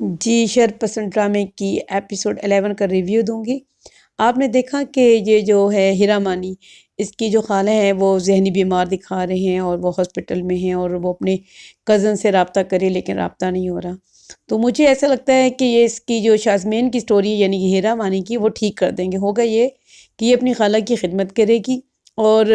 جی، شر پسند ڈرامے کی ایپیسوڈ 11 کا ریویو دوں گی۔ آپ نے دیکھا کہ یہ جو ہے ہیرا مانی، اس کی جو خالہ ہیں وہ ذہنی بیمار دکھا رہے ہیں اور وہ ہاسپٹل میں ہیں اور وہ اپنے کزن سے رابطہ کرے لیکن رابطہ نہیں ہو رہا۔ تو مجھے ایسا لگتا ہے کہ یہ اس کی جو شازمین کی سٹوری یعنی کہ ہیرا مانی کی وہ ٹھیک کر دیں گے۔ ہوگا یہ کہ یہ اپنی خالہ کی خدمت کرے گی اور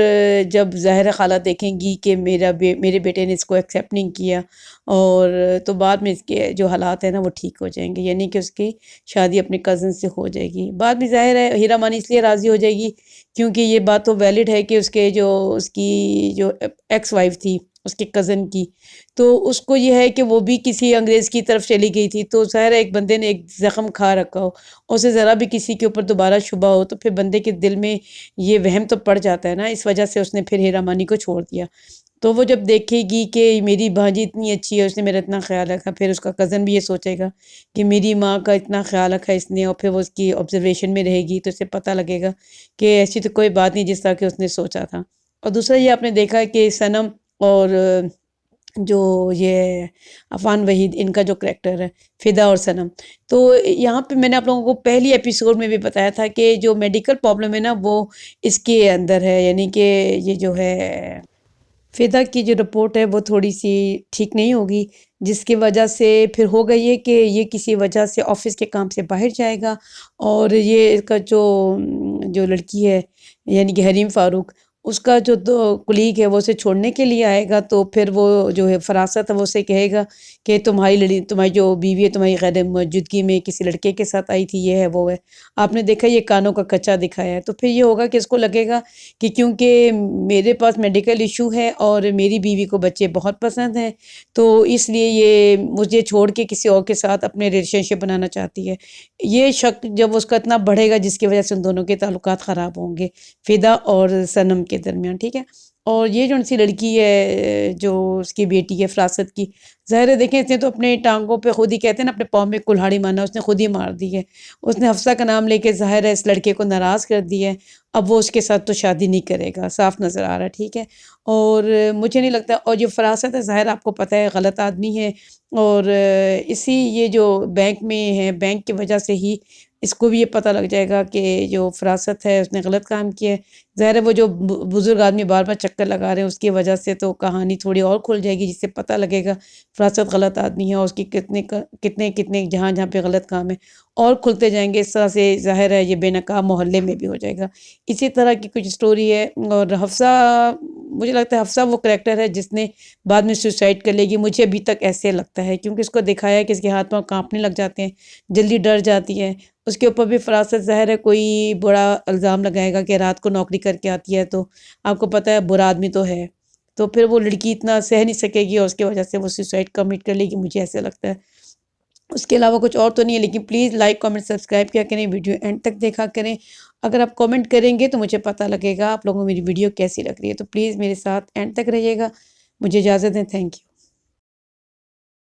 جب ظاہرہ خالہ دیکھیں گی کہ میرے بیٹے نے اس کو ایکسیپٹ نہیں کیا اور تو بعد میں اس کے جو حالات ہیں نا وہ ٹھیک ہو جائیں گے، یعنی کہ اس کی شادی اپنے کزن سے ہو جائے گی۔ بعد میں ظاہر ہے ہیرا مانی اس لیے راضی ہو جائے گی کیونکہ یہ بات تو ویلڈ ہے کہ اس کی جو ایکس وائف تھی اس کے کزن کی، تو اس کو یہ ہے کہ وہ بھی کسی انگریز کی طرف چلی گئی تھی، تو ظاہر ہے ایک بندے نے ایک زخم کھا رکھا ہو، اسے ذرا بھی کسی کے اوپر دوبارہ شبہ ہو تو پھر بندے کے دل میں یہ وہم تو پڑ جاتا ہے نا، اس وجہ سے اس نے پھر ہیرا مانی کو چھوڑ دیا۔ تو وہ جب دیکھے گی کہ میری بھانجی اتنی اچھی ہے، اس نے میرا اتنا خیال رکھا، پھر اس کا کزن بھی یہ سوچے گا کہ میری ماں کا اتنا خیال رکھا اس نے، اور پھر وہ اس کی آبزرویشن میں رہے گی تو اسے پتہ لگے گا کہ ایسی تو کوئی بات نہیں جس طرح کہ اس نے سوچا تھا۔ اور دوسرا یہ آپ نے دیکھا کہ صنم اور جو یہ عفان وحید ان کا جو کریکٹر ہے فدا اور صنم، تو یہاں پہ میں نے آپ لوگوں کو پہلی ایپیسوڈ میں بھی بتایا تھا کہ جو میڈیکل پرابلم ہے نا وہ اس کے اندر ہے، یعنی کہ یہ جو ہے فدا کی جو رپورٹ ہے وہ تھوڑی سی ٹھیک نہیں ہوگی، جس کی وجہ سے پھر ہوگا یہ کہ یہ کسی وجہ سے آفس کے کام سے باہر جائے گا اور یہ اس کا جو لڑکی ہے یعنی کہ حریم فاروق، اس کا جو دو کلیگ ہے وہ اسے چھوڑنے کے لیے آئے گا، تو پھر وہ جو ہے فراست ہے وہ اسے کہے گا کہ تمہاری جو بیوی ہے تمہاری غیر موجودگی میں کسی لڑکے کے ساتھ آئی تھی، یہ ہے وہ ہے۔ آپ نے دیکھا یہ کانوں کا کچا دکھایا ہے، تو پھر یہ ہوگا کہ اس کو لگے گا کہ کیونکہ میرے پاس میڈیکل ایشو ہے اور میری بیوی کو بچے بہت پسند ہیں تو اس لیے یہ مجھے چھوڑ کے کسی اور کے ساتھ اپنے ریلیشن شپ بنانا چاہتی ہے۔ یہ شک جب اس کا اتنا بڑھے گا جس کی وجہ سے ان دونوں کے تعلقات خراب ہوں گے فدا اور صنم کے درمیان، ٹھیک ہے۔ اور یہ جو ان سی لڑکی ہے جو اس کی بیٹی ہے فراست کی، ظاہر ہے دیکھیں اس نے تو اپنے ٹانگوں پہ خود ہی کہتے ہیں نا اپنے پاؤں میں کلہاڑی مارنا، اس نے خود ہی مار دی ہے۔ اس نے حفصہ کا نام لے کے ظاہر ہے اس لڑکے کو ناراض کر دی ہے، اب وہ اس کے ساتھ تو شادی نہیں کرے گا، صاف نظر آ رہا ہے، ٹھیک ہے۔ اور مجھے نہیں لگتا، اور جو فراست ہے ظاہر آپ کو پتہ ہے غلط آدمی ہے اور اسی یہ جو بینک میں ہے بینک کی وجہ سے ہی اس کو بھی یہ پتہ لگ جائے گا کہ جو فراست ہے اس نے غلط کام کیا ہے۔ ظاہر ہے وہ جو بزرگ آدمی بار بار چکر لگا رہے ہیں اس کی وجہ سے تو کہانی تھوڑی اور کھل جائے گی، جس سے پتہ لگے گا فراست غلط آدمی ہے اور اس کی کتنے جہاں جہاں پہ غلط کام ہے اور کھلتے جائیں گے۔ اس طرح سے ظاہر ہے یہ بے نقاب محلے میں بھی ہو جائے گا۔ اسی طرح کی کچھ سٹوری ہے۔ اور حفصہ، مجھے لگتا ہے حفصہ وہ کریکٹر ہے جس نے بعد میں سوسائڈ کر لے گی، مجھے ابھی تک ایسے لگتا ہے کیونکہ اس کو دکھایا ہے کہ اس کے ہاتھ پاؤں کانپنے لگ جاتے ہیں، جلدی ڈر جاتی ہے۔ اس کے اوپر بھی فراست ظاہر ہے کوئی بڑا الزام لگائے گا کہ رات کو نوکری کر کے آتی ہے، تو آپ کو پتہ ہے برا آدمی تو ہے، تو پھر وہ لڑکی اتنا سہ نہیں سکے گی اور اس کی وجہ سے وہ سوسائڈ کمٹ کر لے گی، مجھے ایسے لگتا ہے۔ اس کے علاوہ کچھ اور تو نہیں ہے، لیکن پلیز لائک کامنٹ سبسکرائب کیا کریں، ویڈیو اینڈ تک دیکھا کریں۔ اگر آپ کامنٹ کریں گے تو مجھے پتہ لگے گا آپ لوگوں کو میری ویڈیو کیسی لگ رہی ہے، تو پلیز میرے ساتھ اینڈ تک رہیے گا۔ مجھے اجازت دیں، تھینک یو۔